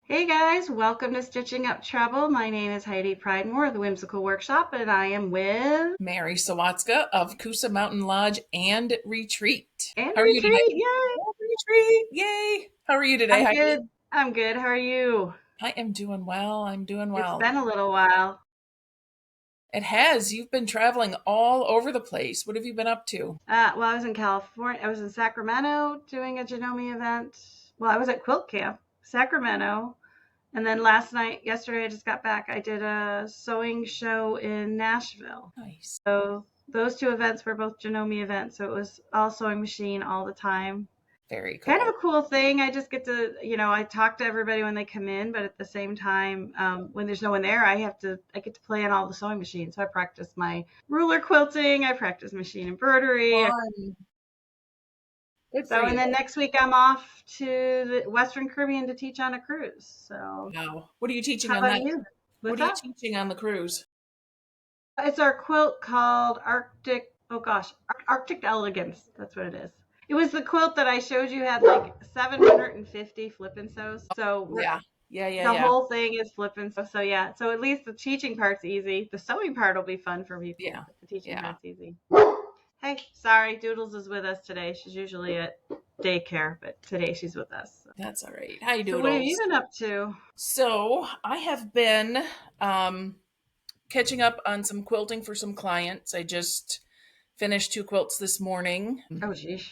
Hey guys, welcome to Stitching Up Trouble. My name is Heidi Pridemore of the Whimsical Workshop, and I am with Mary Sawatska of Coosa Mountain Lodge and Retreat. and How are you today? Retreat. Yay! Oh, Retreat! Yay! How are you today, I'm Heidi? good. I'm good. How are you? I am doing well. I'm doing It's well. been a little while. It has. You've been traveling all over the place. What have you been up to? Well, I was in California. I was in Sacramento doing a Janome event. Well, I was at Quilt Camp, Sacramento. And then yesterday, I just got back. I did a sewing show in Nashville. Nice. So those two events were both Janome events. So it was all sewing machine all the time. Very Kind of cool. a cool thing. I just get to, I talk to everybody when they come in, but at the same time, when there's no one there, I get to play on all the sewing machines. So I practice my ruler quilting, I practice machine embroidery. Fun. Good for So, and you. then next week I'm off to the Western Caribbean to teach on a cruise. So, Wow. What are you teaching how on about that? you? What What's are you that? teaching on the cruise? It's our quilt called Arctic Elegance. That's what it is. It was the quilt that I showed you had like 750 flip and sews. So Yeah. Yeah, yeah, the yeah. whole thing is flip and sew. So yeah, so at least the teaching part's easy. The sewing part will be fun for people, Yeah. but the teaching Yeah. part's easy. Hey, sorry, Doodles is with us today. She's usually at daycare, but today she's with us. So, That's all right. Hi, so what have you Doodles. been up to? So I have been um catching up on some quilting for some clients. I just finished two quilts this morning. Oh, geez.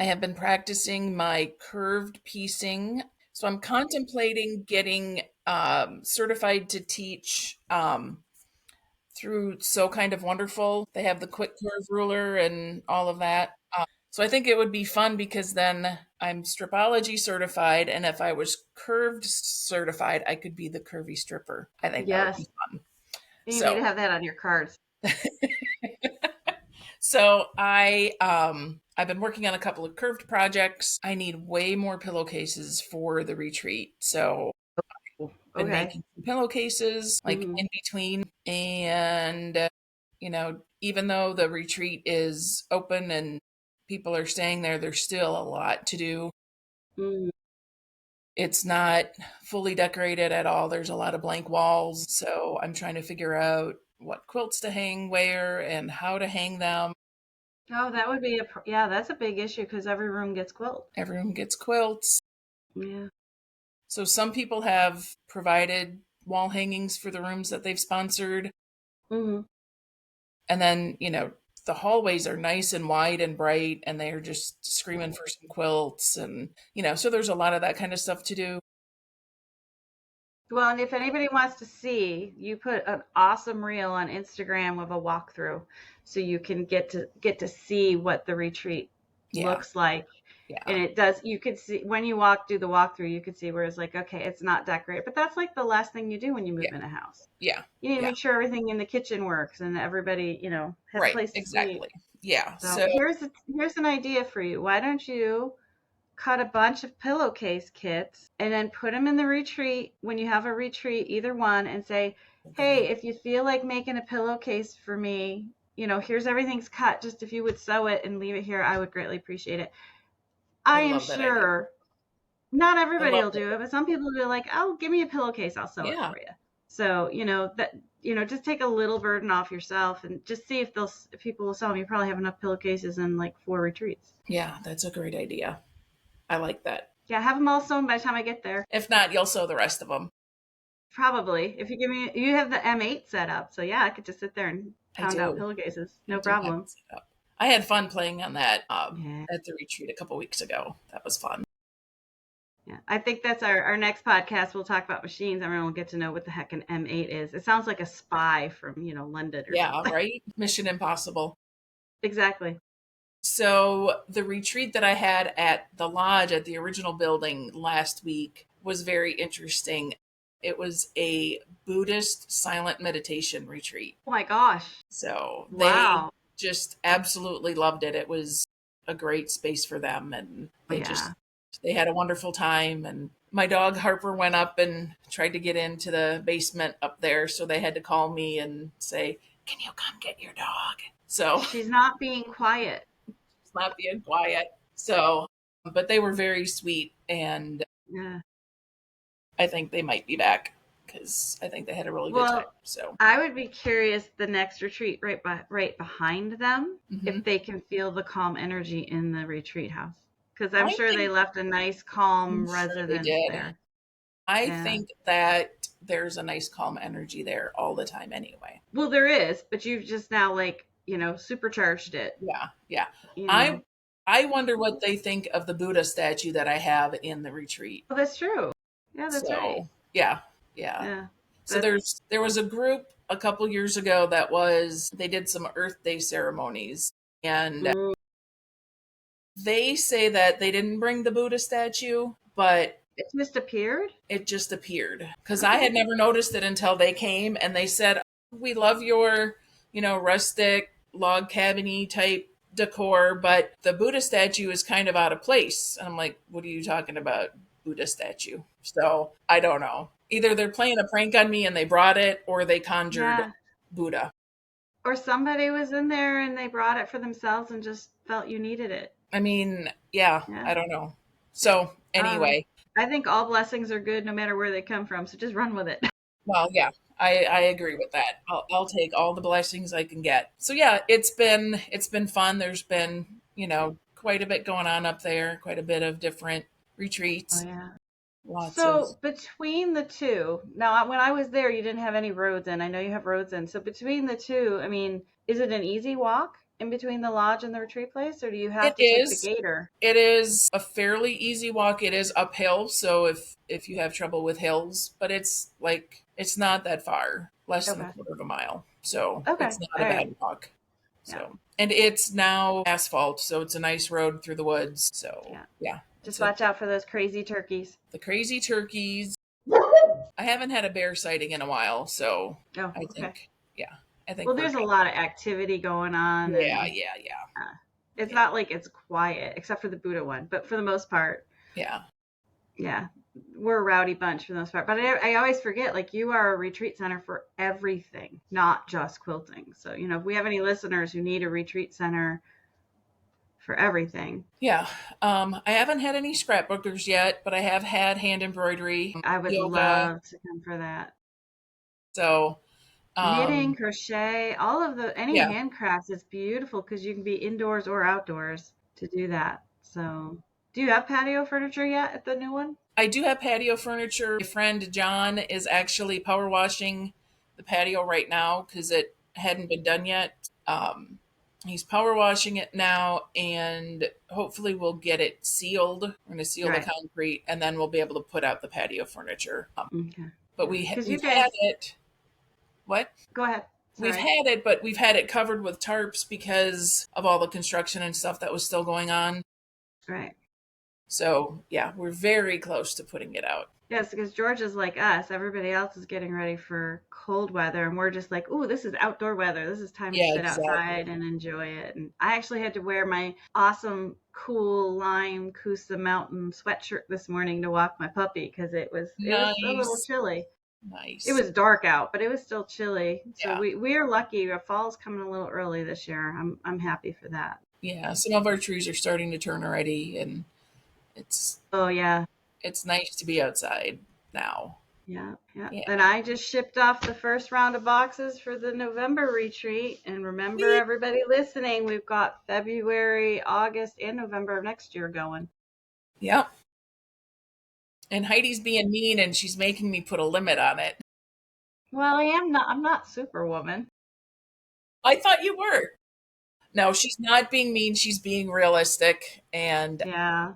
I have been practicing my curved piecing. So I'm contemplating getting certified to teach through So Kind of Wonderful. They have the quick curve ruler and all of that. So I think it would be fun because then I'm stripology certified, and if I was curved certified, I could be the curvy stripper. I think that would Yes, be fun. you need to So have that on your cards. I've been working on a couple of curved projects. I need way more pillowcases for the retreat. So I've been Okay. making some pillowcases like Mm-hmm. in between. And even though the retreat is open and people are staying there, there's still a lot to do. Mm-hmm. It's not fully decorated at all. There's a lot of blank walls. So I'm trying to figure out what quilts to hang where and how to hang them. Oh, that would be yeah, that's a big issue because every room gets quilt. Everyone gets quilts. Yeah. So some people have provided wall hangings for the rooms that they've sponsored. Mm-hmm. And then, the hallways are nice and wide and bright and they're just screaming for some quilts and, so there's a lot of that kind of stuff to do. Well, and if anybody wants to see, you put an awesome reel on Instagram of a walkthrough, so you can get to see what the retreat Yeah. looks like. And Yeah. it does. You could see when you do the walkthrough, you could see where it's like, okay, it's not decorated, but that's like the last thing you do when you Yeah. move in a house. Yeah. You need to Yeah. make sure everything in the kitchen works and everybody, has a Right. place to sleep. Exactly. Yeah. So So, here's an idea for you. Why don't you cut a bunch of pillowcase kits and then put them in the retreat when you have a retreat, either one, and say, good. hey, if you feel like making a pillowcase for me, here's everything's cut. Just if you would sew it and leave it here, I would greatly appreciate it. I I am love that idea. sure not I everybody love will that. do it, but some people will be like, oh, give me a pillowcase, I'll sew it Yeah. for you. So, just take a little burden off yourself and just see if people will sell them. You probably have enough pillowcases in like 4 retreats. Yeah. That's a great idea. I like that. Yeah, have them all sewn by the time I get there. If not, you'll sew the rest of them. Probably. If you have the M8 set up. So yeah, I could just sit there and I pound out do. pillowcases. I No do have problem. it set up. I had fun playing on that Yeah. at the retreat a couple weeks ago. That was fun. Yeah. I think that's our next podcast. We'll talk about machines. Everyone will get to know what the heck an M8 is. It sounds like a spy from, London or Yeah, something. right? Mission Impossible. Exactly. So the retreat that I had at the lodge at the original building last week was very interesting. It was a Buddhist silent meditation retreat. Oh my gosh. So they Wow. just absolutely loved it. It was a great space for them and Yeah. they had a wonderful time and my dog Harper went up and tried to get into the basement up there, so they had to call me and say, "Can you come get your dog?" So She's not being quiet. it's not being quiet. So, but they were very sweet and Yeah. I think they might be back because I think they had a really good time. Well, So, I would be curious the next retreat right behind them hmm if they can feel the calm energy in the retreat house. Because I'm I sure they think left a nice, I'm calm sure they residence did. there. I Yeah. think that there's a nice calm energy there all the time anyway. Well, there is, but you've just now, like, supercharged it, Yeah, yeah. you I know. I wonder what they think of the Buddha statue that I have in the retreat. Oh, that's true. Yeah, that's right. So, yeah, yeah. Yeah. So That's, there was a group a couple years ago that they did some Earth Day ceremonies, and mm, they say that they didn't bring the Buddha statue, but it just appeared? it just appeared because I Okay. had never noticed it until they came and they said, "We love your, rustic log cabiny type decor, but the Buddha statue is kind of out of place." And I'm like, "What are you talking about, Buddha statue?" So I don't know. Either they're playing a prank on me and they brought it, or they conjured Yeah. Buddha. Or somebody was in there and they brought it for themselves and just felt you needed it. I mean, yeah, Yeah. I don't know. So Um, anyway, I think all blessings are good no matter where they come from. So just run with it. well, yeah, I agree with that. I'll take all the blessings I can get. So yeah, it's been fun. There's been quite a bit going on up there. Quite a bit of different Oh retreats. yeah. Lots of So between the two, now when I was there, you didn't have any roads in. I know you have roads in. So between the two, I mean, is it an easy walk in between the lodge and the retreat place, or do you it have to take the is. gator? It is a fairly easy walk. It is uphill, so if you have trouble with hills, but it's not that far, less than a Okay. quarter of a mile. So Okay. it's not a All right. bad walk. Yeah. So, and it's now asphalt, so it's a nice road through the woods. So, Yeah. yeah, Just watch out for those crazy turkeys. the crazy turkeys. I haven't had a bear sighting in a while, so Oh, I okay. think, yeah, I think Well, we're there's a good. lot of activity going on, Yeah, and yeah, yeah, it's yeah, not like it's quiet, except for the Buddha one. But for the most part, yeah, yeah, we're a rowdy bunch for the most part. But I always forget, like, you are a retreat center for everything, not just quilting. So, if we have any listeners who need a retreat center for everything, yeah. I haven't had any scrapbookers yet, but I have had hand embroidery, I would yoga. love to come for that. So, Knitting, um, crochet, all of any yeah, handcrafts is beautiful because you can be indoors or outdoors to do that. So, do you have patio furniture yet at the new one? I do have patio furniture. My friend John is actually power washing the patio right now because it hadn't been done yet. He's power washing it now, and hopefully we'll get it sealed. We're going to seal the Right. concrete, and then we'll be able to put out the patio furniture. Okay. But Yeah. Because you we've had guys, it. What? go ahead. We've Sorry. had it, but we've had it covered with tarps because of all the construction and stuff that was still going on. Right. So yeah, we're very close to putting it out. Yes, because George is like us. Everybody else is getting ready for cold weather, and we're just like, "Ooh, this is outdoor weather. This is time to Yeah, sit exactly. outside and enjoy it." And I actually had to wear my awesome, cool lime Coosa Mountain sweatshirt this morning to walk my puppy because it was a little Nice. chilly. It Nice. was dark out, but it was still chilly. So Yeah. we're lucky. Our fall's coming a little early this year. I'm happy for that. Yeah. Some of our trees are starting to turn already and it's Oh yeah, it's nice to be outside now. yeah, yeah. Yeah. And I just shipped off the first round of boxes for the November retreat. And remember, Whee! everybody listening, we've got February, August, and November of next year going. Yep. And Heidi's being mean and she's making me put a limit on it. Well, I'm not Superwoman. I thought you were. No, she's not being mean, she's being realistic. And Yeah.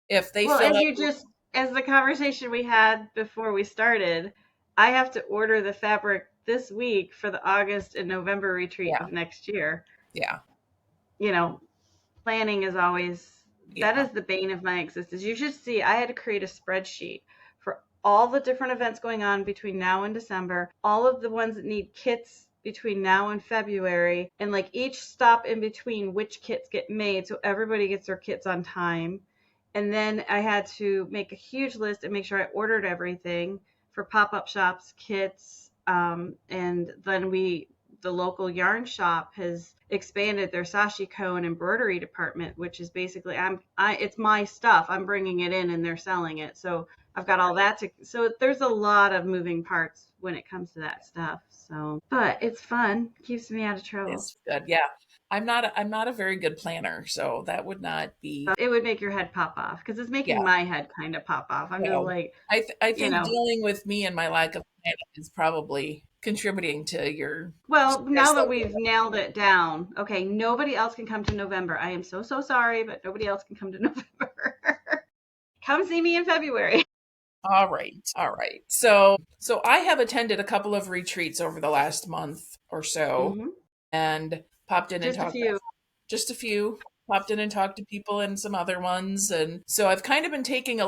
if they Well, fill as up you just as the conversation we had before we started, I have to order the fabric this week for the August and November retreat yeah, of next year. yeah, You know, planning is always that yeah, is the bane of my existence. You should see I had to create a spreadsheet for all the different events going on between now and December, all of the ones that need kits between now and February, and like each stop in between which kits get made so everybody gets their kits on time. And then I had to make a huge list and make sure I ordered everything for pop-up shops, kits, and then the local yarn shop has expanded their sashiko and embroidery department, which is basically it's my stuff. I'm bringing it in and they're selling it. So I've got all that to, so there's a lot of moving parts when it comes to that stuff. So, but it's fun, keeps me out of trouble. It's good. Yeah. I'm not a very good planner, so that would not be. It would make your head pop off because it's Yeah. making my head kind of pop off. I'm just Well, like, I you think know, dealing with me and my lack of planning is probably contributing to your well, now stress that level. we've nailed it down, okay, nobody else can come to November. I am so, so sorry, but nobody else can come to November. Come see me in February. All right. All right. So I have attended a couple of retreats over the last month or so Hmm. and popped in and Just a talked few. just a few popped in and talked to people and some other ones, and so I've kind of been taking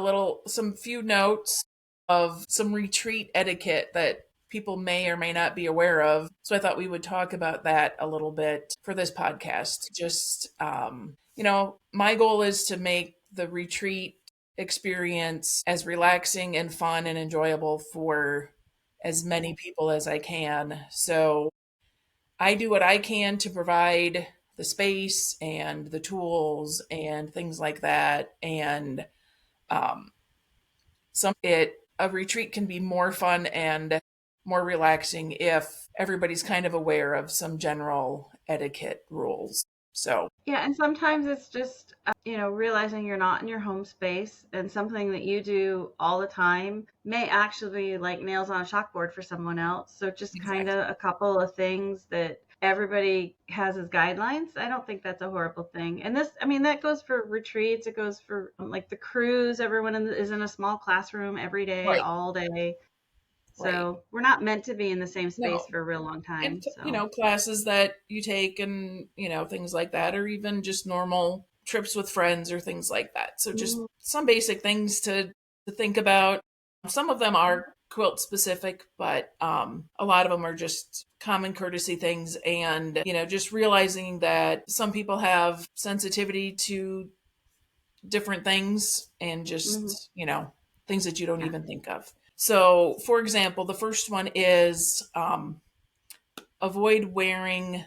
some few notes of some retreat etiquette that people may or may not be aware of, so I thought we would talk about that a little bit for this podcast. Just my goal is to make the retreat experience as relaxing and fun and enjoyable for as many people as I can. So I do what I can to provide the space and the tools and things like that. And um, some it a retreat can be more fun and more relaxing if everybody's kind of aware of some general etiquette rules. So Yeah, and sometimes it's just, realizing you're not in your home space and something that you do all the time may actually be like nails on a chalkboard for someone else. So just kind exactly of a couple of things that everybody has as guidelines. I don't think that's a horrible thing. And this, I mean, that goes for retreats. It goes for like the cruise. Everyone is in a small classroom every day, right, all day. right. So we're not meant to be in the same No, space for a real long and time. So, classes that you take and things like that, or even just normal trips with friends or things like that. So just mhm, some basic things to think about. Some of them are quilt specific, but a lot of them are just common courtesy things, and just realizing that some people have sensitivity to different things, and mhm, just things that you don't yeah, even think of. So for example, the first one is avoid wearing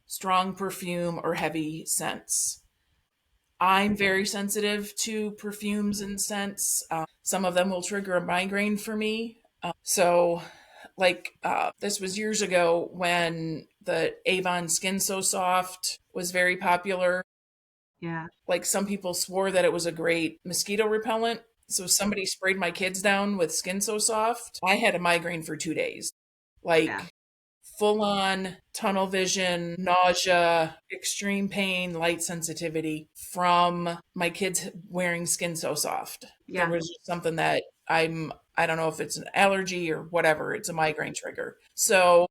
strong perfume or heavy scents. I'm very sensitive to perfumes and scents. Some of them will trigger a migraine for me. So, like, this was years ago when the Avon Skin So Soft was very popular. yeah, Like, some people swore that it was a great mosquito repellent. So, somebody sprayed my kids down with Skin So Soft. I had a migraine for 2 days. yeah, Like, full on tunnel vision, nausea, extreme pain, light sensitivity from my kids wearing Skin So Soft. There yeah. was just something that I don't know if it's an allergy or whatever, it's a migraine trigger. So,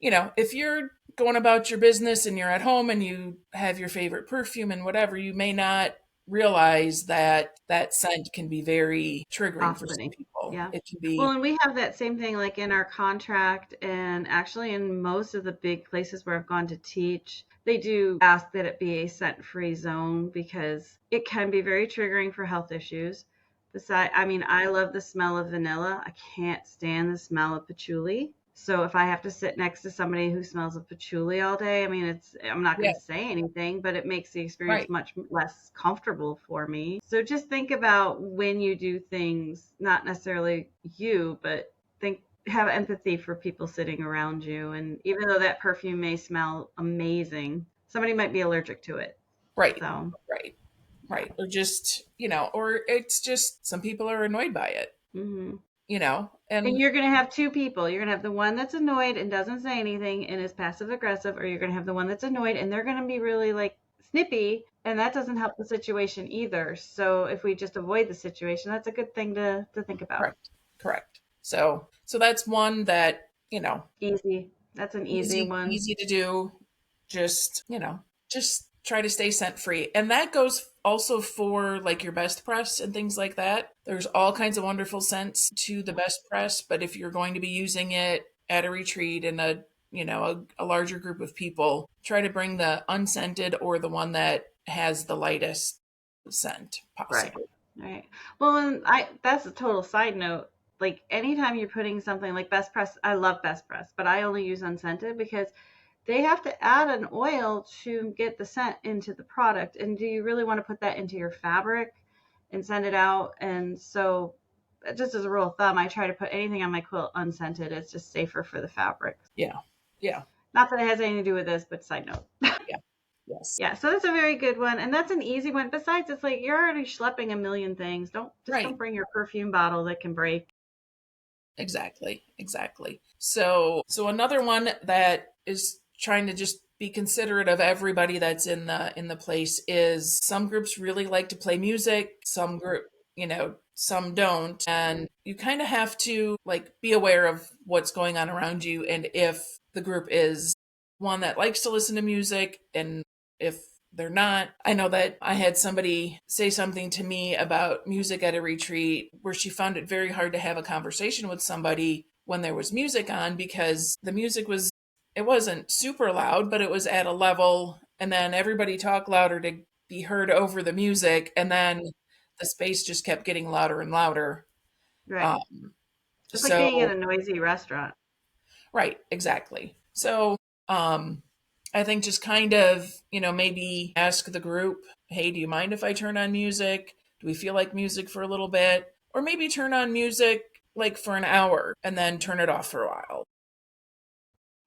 if you're going about your business and you're at home and you have your favorite perfume and whatever, you may not realize that that scent can be very triggering for some Off-putting. people. Yeah. It can be, Well, and we have that same thing like in our contract and actually in most of the big places where I've gone to teach, they do ask that it be a scent-free zone because it can be very triggering for health issues. Besides, I mean, I love the smell of vanilla. I can't stand the smell of patchouli. So if I have to sit next to somebody who smells of patchouli all day, I mean, I'm not going yeah, to say anything, but it makes the experience right, much less comfortable for me. So just think about when you do things, not necessarily you, but have empathy for people sitting around you. And even though that perfume may smell amazing, somebody might be allergic to it. right, So, right. yeah. Right. Or just, or it's just some people are annoyed by it, Hmm. And and you're going to have two people. You're going to have the one that's annoyed and doesn't say anything and is passive aggressive, or you're going to have the one that's annoyed and they're going to be really like snippy, and that doesn't help the situation either. So if we just avoid the situation, that's a good thing to think about. correct, correct. So that's one that, Easy. That's an easy one. easy to do. Just, just try to stay scent free. And that goes also for like your best press and things like that. There's all kinds of wonderful scents to the best press, but if you're going to be using it at a retreat in a larger group of people, try to bring the unscented or the one that has the lightest scent Right. possible. Right. Well, and I that's a total side note. Like anytime you're putting something like best press, I love best press, but I only use unscented because they have to add an oil to get the scent into the product. And do you really want to put that into your fabric and send it out? And so just as a rule of thumb, I try to put anything on my quilt unscented. It's just safer for the fabric. Yeah. Yeah. Not that it has anything to do with this, but side note. Yeah. Yes. Yeah, so that's a very good one, and that's an easy one. Besides, it's like you're already schlepping a million things. Don't Right. bring your perfume bottle that can break. Exactly. Exactly. So another one that is trying to just be considerate of everybody that's in the place is some groups really like to play music, some group, some don't, and you kind of have to like be aware of what's going on around you and if the group is one that likes to listen to music and if they're not. I know that I had somebody say something to me about music at a retreat where she found it very hard to have a conversation with somebody when there was music on because the music was, it wasn't super loud, but it was at a level, and then everybody talked louder to be heard over the music, and then the space just kept getting louder and louder. Right. Um, It's like being in so a noisy restaurant. Right, exactly. So, I think just kind of, maybe ask the group, hey, do you mind if I turn on music? Do we feel like music for a little bit? Or maybe turn on music like for an hour and then turn it off for a while.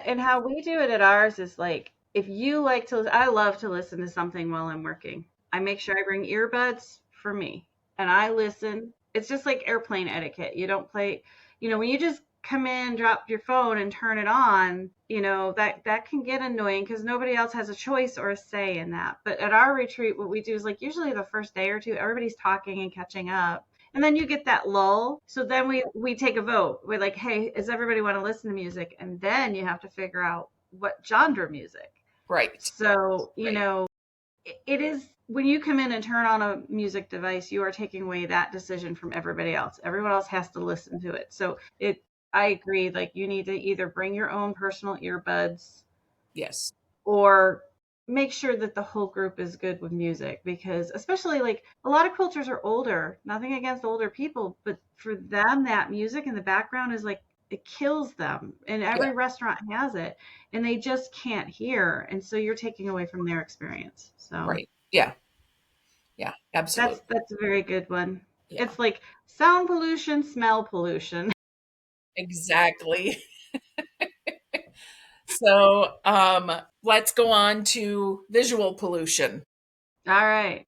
And how we do it at ours is like, if you like to, I love to listen to something while I'm working. I make sure I bring earbuds for me and I listen. It's just like airplane etiquette. You don't play, when you just come in, drop your phone and turn it on, that can get annoying because nobody else has a choice or a say in that. But at our retreat, what we do is like usually the first day or two, everybody's talking and catching up. And then you get that lull. So then we take a vote. We're like, hey, does everybody want to listen to music? And then you have to figure out what genre music. Right, So, right. it is when you come in and turn on a music device, you are taking away that decision from everybody else. Everyone else has to listen to it. So I agree. Like you need to either bring your own personal earbuds Yes. or make sure that the whole group is good with music because especially like a lot of quilters are older, nothing against older people, but for them that music in the background is like it kills them and Yeah, every restaurant has it and they just can't hear and so you're taking away from their experience. So right. Yeah, yeah, absolutely. that's a very good one. Yeah, It's like sound pollution, smell pollution. exactly. So, let's go on to visual pollution. All right.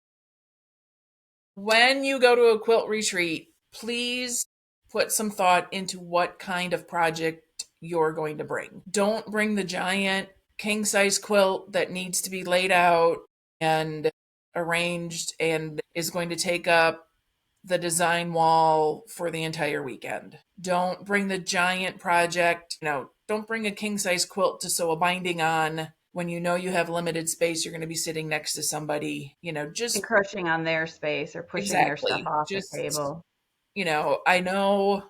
When you go to a quilt retreat, please put some thought into what kind of project you're going to bring. Don't bring the giant king size quilt that needs to be laid out and arranged and is going to take up the design wall for the entire weekend. Don't bring the giant project, don't bring a king size quilt to sew a binding on when you know you have limited space, you're going to be sitting next to somebody, just Encroaching on their space or pushing their stuff exactly. off the Just, table. I know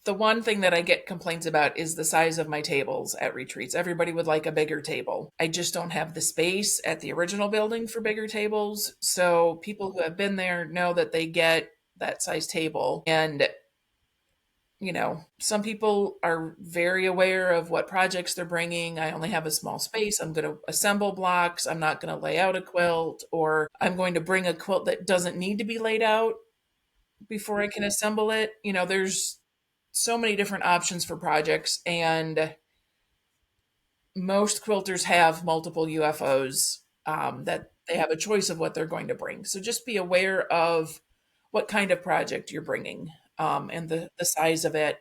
the one thing that I get complaints about is the size of my tables at retreats. Everybody would like a bigger table. I just don't have the space at the original building for bigger tables. So people who have been there know that they get that size table. And, some people are very aware of what projects they're bringing. I only have a small space. I'm going to assemble blocks. I'm not going to lay out a quilt, or I'm going to bring a quilt that doesn't need to be laid out before I can assemble it. There's so many different options for projects, and most quilters have multiple UFOs that they have a choice of what they're going to bring. So just be aware of what kind of project you're bringing and the size of it.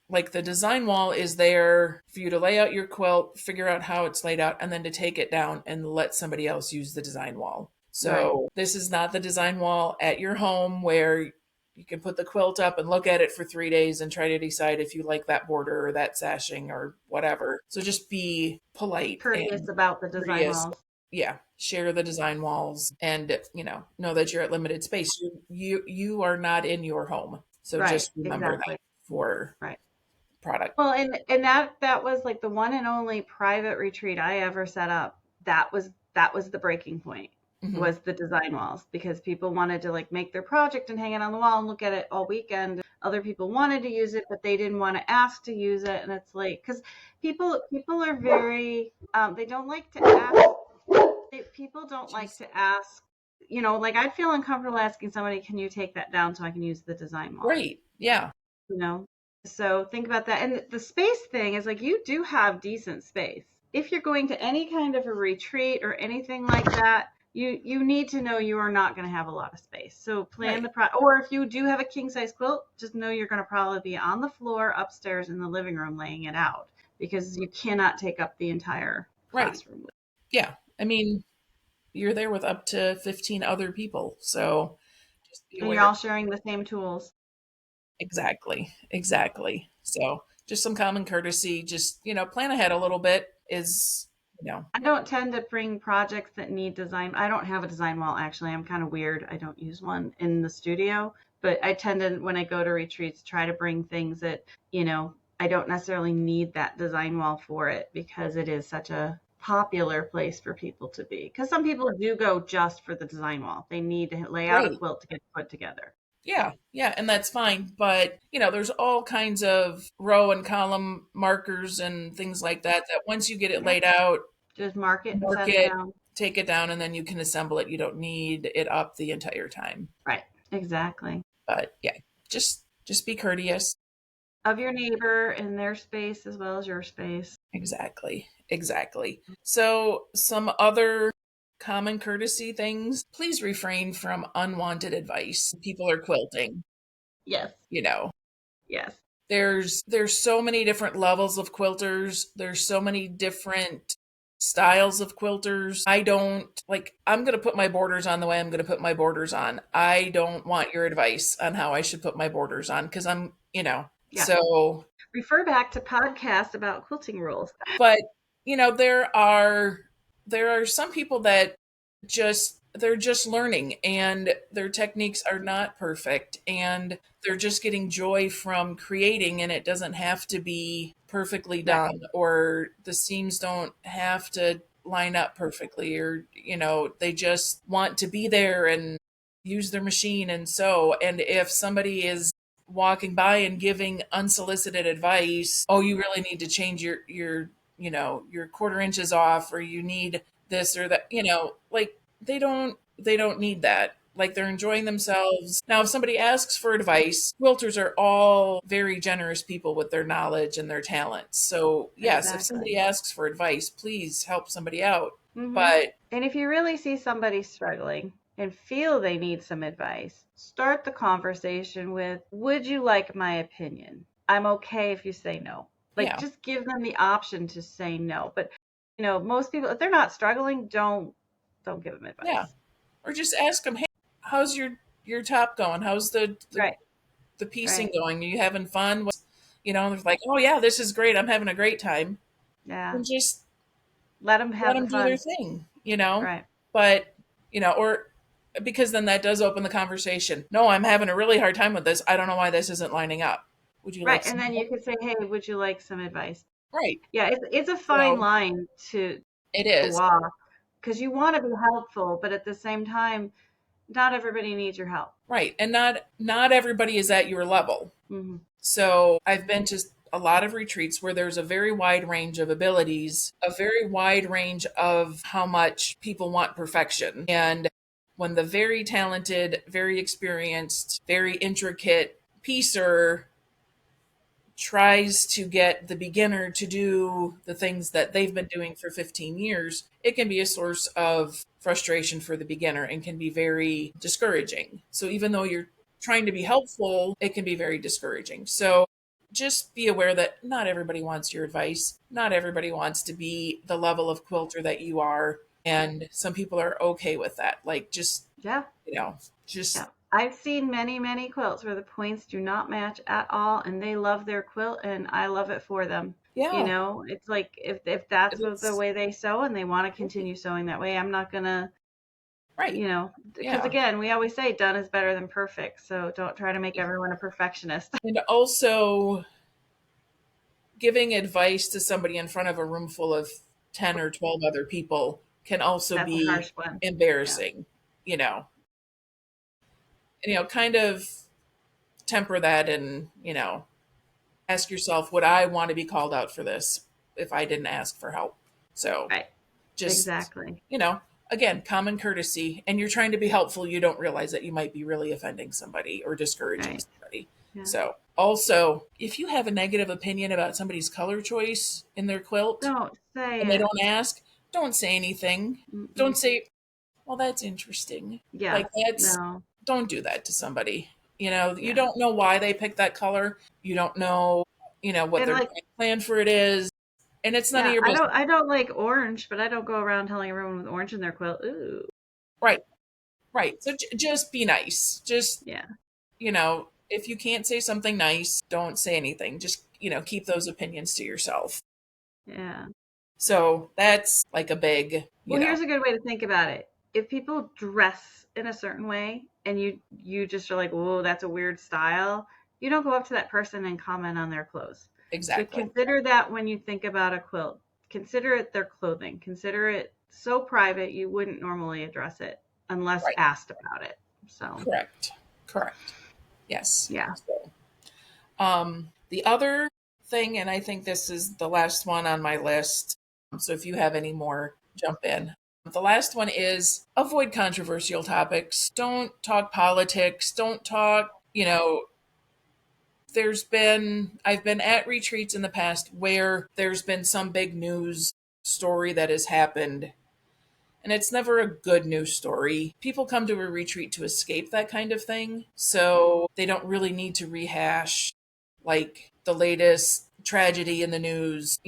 Like the design wall is there for you to lay out your quilt, figure out how it's laid out, and then to take it down and let somebody else use the design wall. Right. So this is not the design wall at your home where you can put the quilt up and look at it for 3 days and try to decide if you like that border or that sashing or whatever. So just be polite Courteous and about the design courteous. walls. Yeah, share the design walls and know that you're at limited space. You are not in your home. So Right, just remember exactly. that for Right. product. Well, and that was like the one and only private retreat I ever set up. That was the breaking point Mhm. was the design walls because people wanted to like make their project and hang it on the wall and look at it all weekend. Other people wanted to use it, but they didn't want to ask to use it, and it's like because people are very they don't like to ask. People don't like She's to ask like I'd feel uncomfortable asking somebody, can you take that down so I can use the design wall? Right. Yeah. You know? So think about that. And the space thing is like you do have decent space. If you're going to any kind of a retreat or anything like that, you need to know you are not going to have a lot of space. So plan Right. or if you do have a king size quilt, just know you're going to probably be on the floor upstairs in the living room laying it out because you cannot take up the entire Right. classroom. Yeah. I mean, you're there with up to 15 other people. So just be And you're aware. all sharing the same tools. Exactly. Exactly. So just some common courtesy, just, plan ahead a little bit is, you know, I don't tend to bring projects that need design. I don't have a design wall actually. I'm kind of weird. I don't use one in the studio, but I tend to, when I go to retreats, try to bring things that, I don't necessarily need that design wall for it because it is such a popular place for people to be. Because some people do go just for the design wall. They need to lay out a right. quilt to get put together. Yeah, yeah, and that's fine. But, there's all kinds of row and column markers and things like that, that once you get it Yeah. laid out, Just mark it and mark set it it, down. take it down, and then you can assemble it. You don't need it up the entire time. Right. Exactly. But yeah, just be courteous. Of your neighbor and their space as well as your space. Exactly. Exactly. So some other common courtesy things, please refrain from unwanted advice. People are quilting, Yes. you know. Yes. There's so many different levels of quilters. There's so many different styles of quilters. I don't like I'm going to put my borders on the way I'm going to put my borders on. I don't want your advice on how I should put my borders on because Yeah. so Refer back to podcasts about quilting rules. but there are some people that they're just learning and their techniques are not perfect and they're just getting joy from creating, and it doesn't have to be perfectly Right. done, or the seams don't have to line up perfectly, or they just want to be there and use their machine and sew. And if somebody is walking by and giving unsolicited advice, oh, you really need to change your quarter inches off, or you need this or that, like they don't need that. Like, they're enjoying themselves. Now if somebody asks for advice, quilters are all very generous people with their knowledge and their talents. So yes, if somebody Exactly. asks for advice, please help somebody out. Hmm. But And if you really see somebody struggling and feel they need some advice, start the conversation with, would you like my opinion? I'm okay if you say no. Like, yeah, just give them the option to say no. But, most people, if they're not struggling, don't give them yeah, advice. or just ask them, hey, how's your top going? How's Right. the piecing Right. going? Are you having fun? And they're like, oh yeah, this is great, I'm having a great time. Yeah. And just Let them let have the them do their fun. thing. Right. But, or because then that does open the conversation. No, I'm having a really hard time with this. I don't know why this isn't lining up. Would you Right. like And some then you help? could say, hey, would you like some advice? Right. Yeah, it's a fine So line to it is. walk because you want to be helpful, but at the same time, not everybody needs your help. Right. And not everybody is at your level. Hmm. So I've been to a lot of retreats where there's a very wide range of abilities, a very wide range of how much people want perfection. And when the very talented, very experienced, very intricate piecer tries to get the beginner to do the things that they've been doing for 15 years, it can be a source of frustration for the beginner and can be very discouraging. So even though you're trying to be helpful, it can be very discouraging. So just be aware that not everybody wants your advice. Not everybody wants to be the level of quilter that you are. And some people are okay with that. Like, just, Yeah, you know, just, yeah. I've seen many, many quilts where the points do not match at all, and they love their quilt, and I love it for them. yeah, It's like if that's what the it's way they sew and they want to continue sewing that way, I'm not gonna, right. because Yeah. again, we always say done is better than perfect, so don't try to make everyone a perfectionist. And also, giving advice to somebody in front of a room full of 10 or 12 other people can also That's a be harsh one. Yeah. embarrassing, you know. And, kind of temper that, and, ask yourself, would I want to be called out for this if I didn't ask for help? So Right. just, Exactly. you know, again, common courtesy, and you're trying to be helpful, you don't realize that you might be really offending somebody or discouraging Right. somebody. Yeah. So, also, if you have a negative opinion about somebody's color choice in their quilt Don't say and they it. don't ask, don't say anything. Mm-mm. Don't say, well, that's interesting. Yeah. Like, that's, No. don't do that to somebody. You Yeah. don't know why they picked that color. You don't know, what And their like, game plan for it is. And it's none of yeah, your business. I don't like orange, but I don't go around telling everyone with orange in their quilt. Ooh. Right, right. So just be nice. Just, Yeah. if you can't say something nice, don't say anything. Just, keep those opinions to yourself. Yeah. So that's like a big, Well, here's a good way to think about it. If people dress in a certain way and you just are like, "Whoa, that's a weird style," you don't go up to that person and comment on their clothes. So exactly. consider that when you think about a quilt. Consider it their clothing. Consider it so private you wouldn't normally address it unless Right. asked about it. So, Correct. Correct. Yes. yeah. So, the other thing, and I think this is the last one on my list. So if you have any more, jump in. The last one is avoid controversial topics. Don't talk politics. Don't talk, I've been at retreats in the past where there's been some big news story that has happened, and it's never a good news story. People come to a retreat to escape that kind of thing, so they don't really need to rehash like the latest tragedy in the news.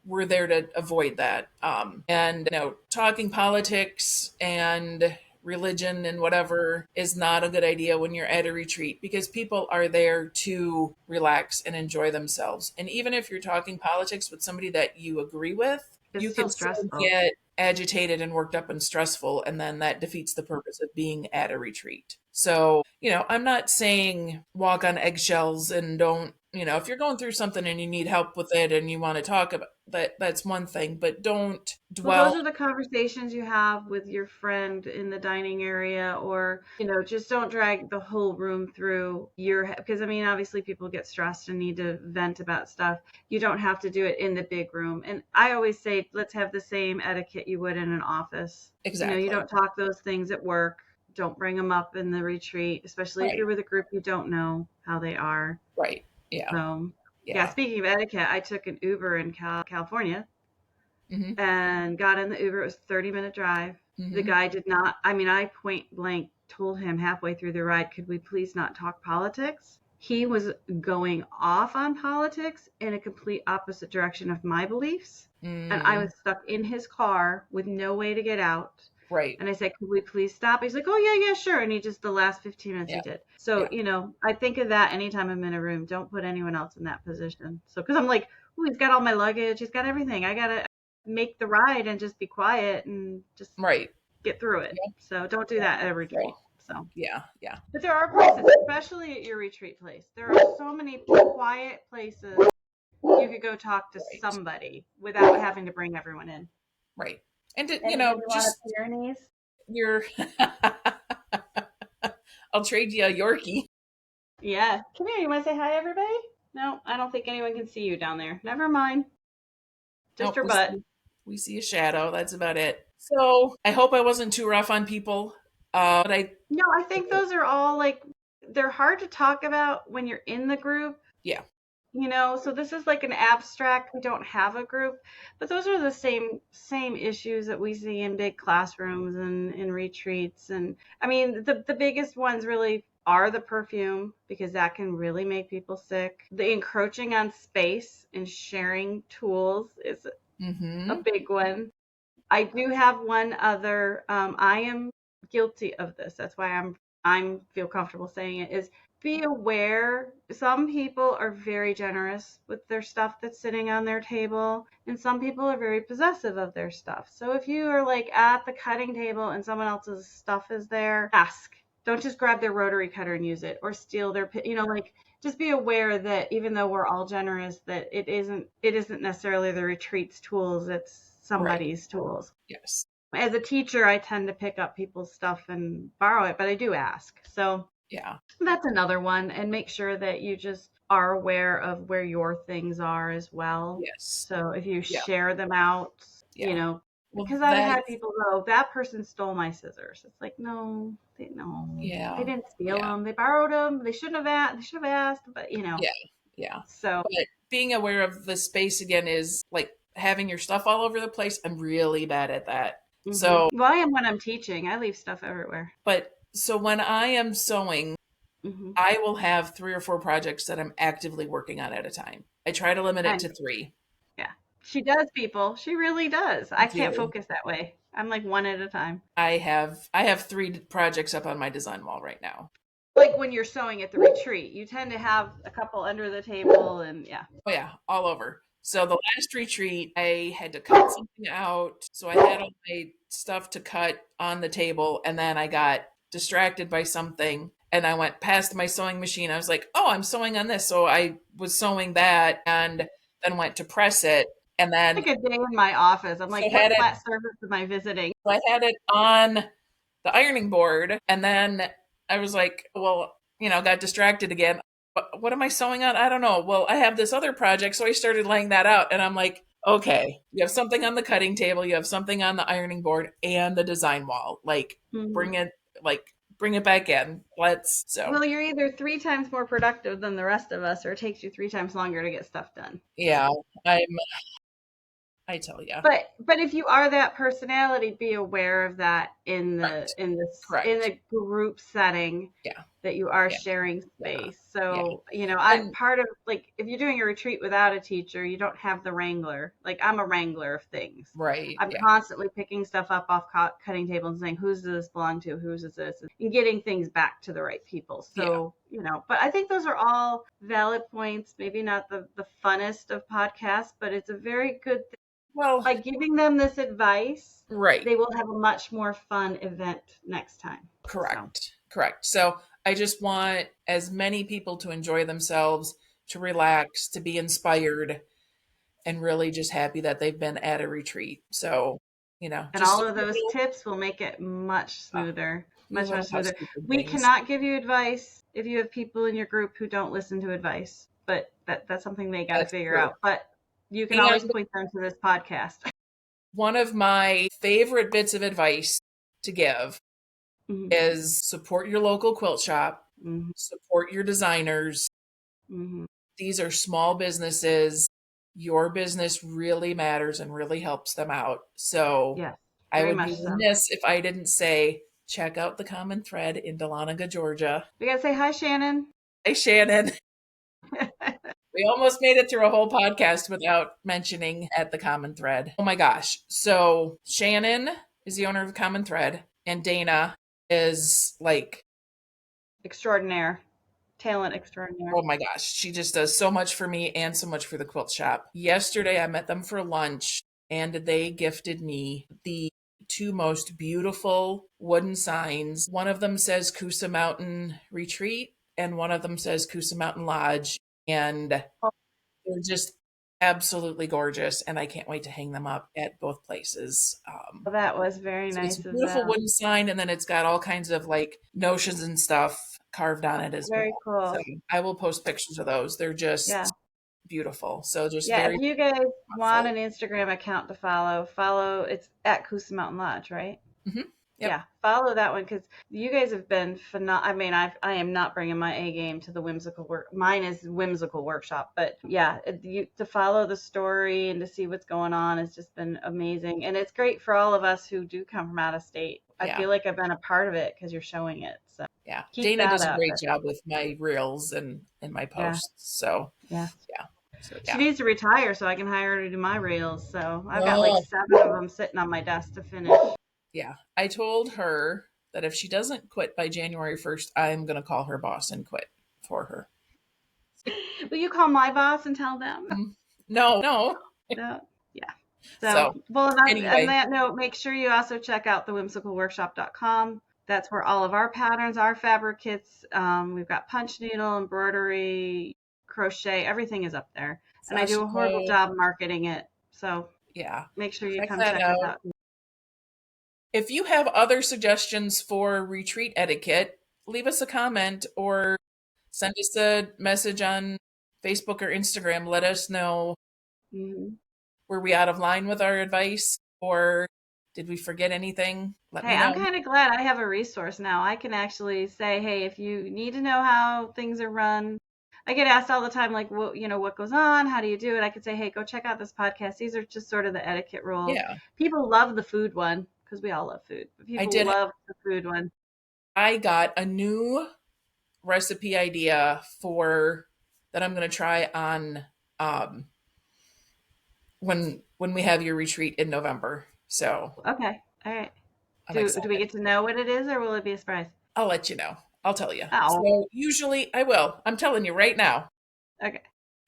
We're there to avoid that. And talking politics and religion and whatever is not a good idea when you're at a retreat, because people are there to relax and enjoy themselves. And even if you're talking politics with somebody that you agree with, It's you still can still stressful. get agitated and worked up and stressful, and then that defeats the purpose of being at a retreat. So, I'm not saying walk on eggshells and don't, if you're going through something and you need help with it and you want to talk about that, that's one thing, but don't Well, dwell. those are the conversations you have with your friend in the dining area, or, just don't drag the whole room through because I mean, obviously people get stressed and need to vent about stuff. You don't have to do it in the big room. And I always say, let's have the same etiquette you would in an office. You Exactly. don't talk those things at work. Don't bring them up in the retreat, especially if you're Right. with a group you don't know how they are. Right. Yeah. So, yeah, Yeah. speaking of etiquette, I took an Uber in California Hmm. and got in the Uber. It was a 30-minute drive. The Hmm. guy did not, I mean, I point blank told him halfway through the ride, could we please not talk politics? He was going off on politics in a complete opposite direction of my beliefs. And I Mm, was stuck in his car with no way to get out. right. And I said, could we please stop? He's like, oh, yeah, yeah, sure. And he just, the last 15 minutes he Yeah. did. So, Yeah. I think of that anytime I'm in a room. Don't put anyone else in that position. So, because I'm like, oh, he's got all my luggage. He's got everything. I got to make the ride and just be quiet and just Right. get through it. Yeah. So, don't do Yeah. that at a So, retreat. So, yeah. Yeah. but there are places, especially at your retreat place, there are so many quiet places you could go talk to Right. somebody without having to bring everyone in. Right. And, Anybody want just a Pyrenees? your, I'll trade you a Yorkie. Yeah. Come here. You want to say hi, everybody? No, I don't think anyone can see you down there. Never mind. Just Nope. your butt. We see a shadow. That's about it. So I hope I wasn't too rough on people. But No, I think those are all like, they're hard to talk about when you're in the group. yeah. So this is like an abstract. We don't have a group, but those are the same issues that we see in big classrooms and in retreats. And I mean, the biggest ones really are the perfume, because that can really make people sick. The encroaching on space and sharing tools is a Mm-hmm. big one. I do have one other. I am guilty of this. That's why I'm feel comfortable saying it. Is be aware. Some people are very generous with their stuff that's sitting on their table, and some people are very possessive of their stuff. So if you are like at the cutting table and someone else's stuff is there, ask. Don't just grab their rotary cutter and use it, or steal their. Like, just be aware that even though we're all generous, that it isn't necessarily the retreat's tools. It's Right. somebody's tools. Yes. As a teacher, I tend to pick up people's stuff and borrow it, but I do ask. So Yeah. that's another one. And make sure that you just are aware of where your things are as well. Yes. So if you Yeah. share them out, you Yeah. know, Well, because I've had people go, that person stole my scissors. It's like, no, they yeah, didn't steal yeah, them. They borrowed them. They should have asked, but yeah, yeah. so. But being aware of the space again is like having your stuff all over the place. I'm really bad at that. So, Well, I am when I'm teaching. I leave stuff everywhere. but so when I am sewing, Hmm. I will have 3 or 4 projects that I'm actively working on at a time. I try to limit I it know. to 3. Yeah. She does, people. She really does. I I can't do. focus that way. I'm like one at a time. I have 3 projects up on my design wall right now. Like when you're sewing at the retreat, you tend to have a couple under the table and yeah. Oh yeah, all over. So the last retreat, I had to cut something out. So I had all my stuff to cut on the table, and then I got distracted by something, and I went past my sewing machine. I was like, "Oh, I'm sewing on this." So I was sewing that, and then went to press it, and then Like a day in my office. I'm so like, I had what it. flat surface am I visiting? So I had it on the ironing board, and then I was like, well, got distracted again. What am I sewing on? I don't know. Well, I have this other project, so I started laying that out, and I'm like, okay, you have something on the cutting table, you have something on the ironing board, and the design wall. Like, Mhm. bring it, like, bring it back in. Let's so Well, you're either 3 times more productive than the rest of us, or it takes you 3 times longer to get stuff done. yeah, I tell you, But if you are that personality, be aware of that correct, in correct, the group setting yeah, that you are yeah, sharing yeah, space. yeah, So, I and part of like if you're doing a retreat without a teacher, you don't have the wrangler. Like I'm a wrangler of things. right, I'm yeah, constantly picking stuff up off cutting tables and saying, who's does this belong to? Whose is this? And getting things back to the right people. yeah. So, but I think those are all valid points. Maybe not the funnest of podcasts, but it's a very good Well, by giving them this advice, right. they will have a much more fun event next time. So, Correct. Correct. So I just want as many people to enjoy themselves, to relax, to be inspired, and really just happy that they've been at a retreat. So, and just all a of those little, tips will make it much smoother, few much, much little smoother. housekeeping We things. cannot give you advice if you have people in your group who don't listen to advice, but that's something they got to That's figure true. out. But you can always And point them to this podcast. one of my favorite bits of advice to give Hmm. is support your local quilt shop, Hmm. support your designers. Hmm. These are small businesses. Your business really matters and really helps them out. So Yes, I very would be much so. remiss if I didn't say, check out the Common Thread in Dahlonega, Georgia. We got to say hi, Shannon. Hey, Shannon. We almost made it through a whole podcast without mentioning at the Common Thread. Oh my gosh. So Shannon is the owner of the Common Thread, and Dana is like, Extraordinaire. Talent extraordinaire. oh my gosh, she just does so much for me and so much for the quilt shop. Yesterday, I met them for lunch and they gifted me the 2 most beautiful wooden signs. One of them says Coosa Mountain Retreat, and one of them says Coosa Mountain Lodge. And they're just absolutely gorgeous. And I can't wait to hang them up at both places. Well, that was very So it's a nice of beautiful them. wooden sign, and then it's got all kinds of like notions and stuff carved on it as Very well. So cool. I will post pictures of those. They're Yeah. just beautiful. So just Yeah. If very you guys want thoughtful. an Instagram account to follow it's at Coosa Mountain Lodge, right? Hmm. Yep. Yeah, follow that one because you guys have been phenomenal. I mean, I am not bringing my A game to the whimsical work. Mine is whimsical workshop, but yeah, to follow the story and to see what's going on has just been amazing, and it's great for all of us who do come from out of state. I Yeah. feel like I've been a part of it because you're showing it. So Yeah. keep Dana that does a up. great job with my reels and my Yeah, posts. So yeah. yeah. So She yeah. needs to retire so I can hire her to do my reels. So I've got like Oh, 7 of them sitting on my desk to finish. yeah. I told her that if she doesn't quit by January 1st, I'm gonna call her boss and quit for her. Will you call my boss and tell them? Mhm. No, no. No. Yeah. So, So well, on anyway, that note, make sure you also check out the whimsicalworkshop.com. That's where all of our patterns, our fabric kits, we've got punch needle, embroidery, crochet, everything is up there. And I do a horrible Sashimo, job marketing it. So yeah. make sure you Check come that check us out. out. If you have other suggestions for retreat etiquette, leave us a comment or send us a message on Facebook or Instagram. Let us know, Hmm. were we out of line with our advice, or Did we forget anything? Let Hey, me I'm know. kind of glad I have a resource now. I can actually say, hey, if you need to know how things are run, I get asked all the time, like, what, what goes on? How do you do it? I could say, hey, go check out this podcast. These are just sort of the etiquette rules. Yeah, People love the food one because we all love food, but I people did. love the food one. I got a new recipe idea for that I'm going to try on um, when we have your retreat in November. So Okay. All right. I'm Do we excited. get to know what it is, or will it be a surprise? I'll let you know. I'll tell you. Oh, So usually I will. I'm telling you right now. okay.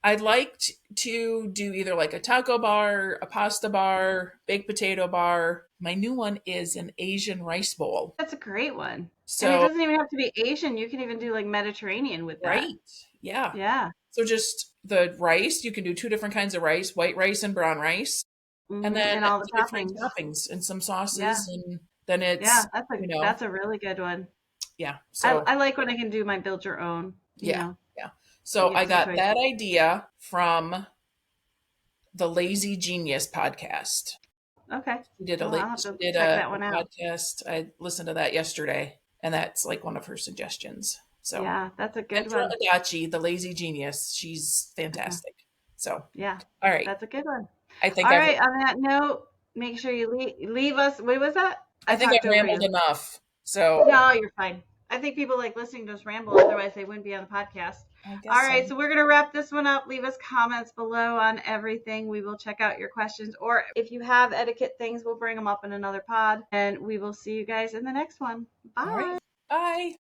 I'd like to do either like a taco bar, a pasta bar, baked potato bar. My new one is an Asian rice bowl. That's a great one. And it So, doesn't even have to be Asian. You can even do like Mediterranean with that. right. Yeah. Yeah. So just the rice, you can do two different kinds of rice, white rice and brown rice, and then And all the different toppings. toppings and some Yeah. sauces and then Yeah. it's, That's a you know, that's a really good one. yeah. I So, I like when I can do my build your own. yeah. Yeah. You So get I some got that choices. idea from the Lazy Genius podcast. Okay. Well, I'll have She to did check a that one out. podcast. I listened to that yesterday, and that's like one of her suggestions. So Yeah, that's a good Kendra one. Adachi, the lazy genius, she's Okay. fantastic. So Yeah, all right, that's a good one. I think All I've right. On that note, make sure you leave us. What was that? I I think talked I've over rambled you. enough. So No, you're fine. I think people like listening to us ramble, otherwise they wouldn't be on the podcast. I All guess so. right, so we're gonna wrap this one up. Leave us comments below on everything. We will check out your questions, or if you have etiquette things, we'll bring them up in another pod. And we will see you guys in the next one. All right, Bye. bye.